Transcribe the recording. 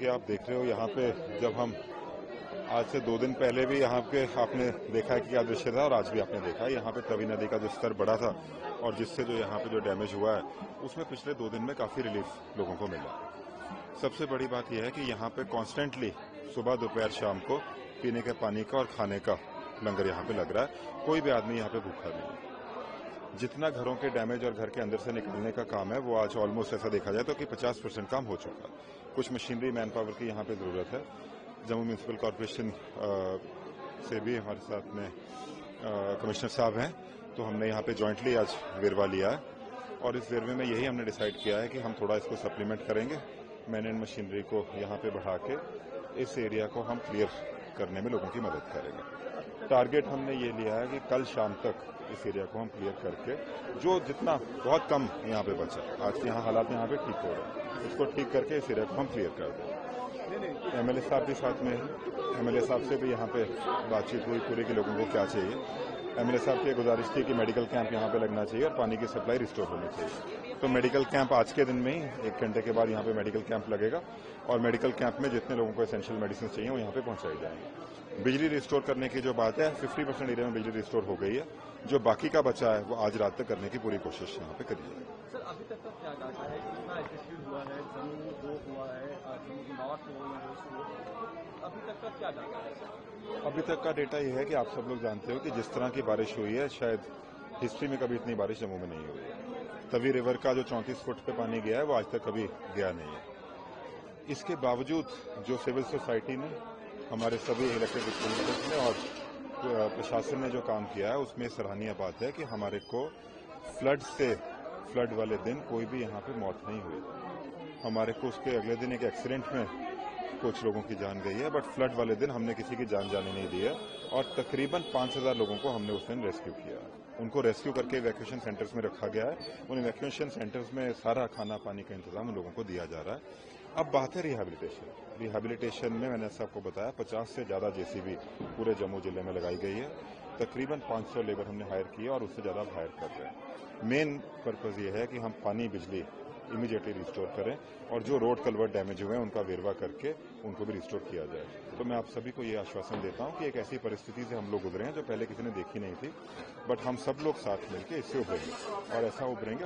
कि आप देख रहे हो यहाँ पे जब हम आज से 2 दिन पहले भी यहाँ पे आपने देखा है कि क्या दृश्य था और आज भी आपने देखा है यहाँ पे तवी नदी का जो स्तर बढ़ा था और जिससे जो यहाँ पे जो डैमेज हुआ है उसमें पिछले 2 दिन में काफी रिलीफ लोगों को मिला। सबसे बड़ी बात यह है कि यहाँ पे कॉन्स्टेंटली सुबह दोपहर शाम को पीने के पानी का और खाने का लंगर यहाँ पे लग रहा है। कोई भी आदमी यहाँ पे भूखा नहीं है। जितना घरों के डैमेज और घर के अंदर से निकलने का काम है वो आज ऑलमोस्ट ऐसा देखा जाए तो कि 50% काम हो चुका है। कुछ मशीनरी मैन पावर की यहाँ पे जरूरत है। जम्मू म्यूनिसिपल कॉरपोरेशन से भी हमारे साथ में कमिश्नर साहब हैं, तो हमने यहाँ पे जॉइंटली आज वेरवा लिया है और इस वेरवे में यही हमने डिसाइड किया है कि हम थोड़ा इसको सप्लीमेंट करेंगे। मैन एंड मशीनरी को यहाँ पे बढ़ा के इस एरिया को हम क्लियर करने में लोगों की मदद करेंगे। टारगेट हमने ये लिया है कि कल शाम तक इस एरिया को हम क्लियर करके जो जितना बहुत कम यहाँ पे बचा, आज यहाँ हालात यहाँ पे ठीक हो रहे हैं, इसको ठीक करके इस एरिया को हम क्लियर कर दें। एमएलए साहब भी साथ में हैं। एमएलए साहब से भी यहाँ पे बातचीत हुई पूरे के लोगों को क्या चाहिए। एमएलए साहब की गुजारिश थी कि मेडिकल कैंप यहाँ पे लगना चाहिए और पानी की सप्लाई रिस्टोर होनी चाहिए। तो मेडिकल कैंप आज के दिन में ही 1 घंटे के बाद यहाँ पे मेडिकल कैंप लगेगा और मेडिकल कैंप में जितने लोगों को एसेंशियल मेडिसिन चाहिए वो यहाँ पे पहुंचाई जाएंगे। बिजली रिस्टोर करने की जो बात है 50% एरिया में बिजली रिस्टोर हो गई है। जो बाकी का बचा है वो आज रात तक करने की पूरी कोशिश यहाँ पे करी जाएगी। सर अभी तक का क्या डाटा है, कितना एफेक्टेड हुआ है, जम्मू 2 हुआ है, जम्मू नॉर्थ हो या ईस्ट हो, अभी तक का क्या डाटा है सर? अभी तक का डेटा यह है कि आप सब लोग जानते हो कि जिस तरह की बारिश हुई है शायद हिस्ट्री में कभी इतनी बारिश जम्मू में नहीं हुई है। तवी रिवर का जो 34 फुट पे पानी गया है वो आज तक कभी गया नहीं है। इसके बावजूद जो सिविल सोसाइटी ने, हमारे सभी इलेक्टेड रिप्रेजेंटेटिव्स ने और प्रशासन ने जो काम किया है उसमें सराहनीय बात है कि हमारे को फ्लड वाले दिन कोई भी यहाँ पे मौत नहीं हुई। हमारे को उसके अगले दिन एक एक्सीडेंट में कुछ लोगों की जान गई है, बट फ्लड वाले दिन हमने किसी की जान जाने नहीं दी है और तकरीबन 5000 लोगों को हमने उस दिन रेस्क्यू किया। उनको रेस्क्यू करके इवैक्यूएशन सेंटर्स में रखा गया है। उन इवैक्यूएशन सेंटर्स में सारा खाना पानी का इंतजाम उन लोगों को दिया जा रहा है। अब बात है रिहैबिलिटेशन में मैंने आपको बताया 50 से ज्यादा जेसीबी पूरे जम्मू जिले में लगाई गई है। तकरीबन 500 लेबर हमने हायर किए और उससे ज्यादा हायर कर रहे हैं। मेन पर्पज ये है कि हम पानी बिजली इमीडिएटली रिस्टोर करें और जो रोड कल्वर्ट डैमेज हुए हैं उनका वेरवा करके उनको भी रिस्टोर किया जाए। तो मैं आप सभी को ये आश्वासन देता हूं कि एक ऐसी परिस्थिति से हम लोग गुजरे हैं जो पहले किसी ने देखी नहीं थी, बट हम सब लोग साथ मिलकर इससे उभरेंगे और ऐसा उभरेंगे।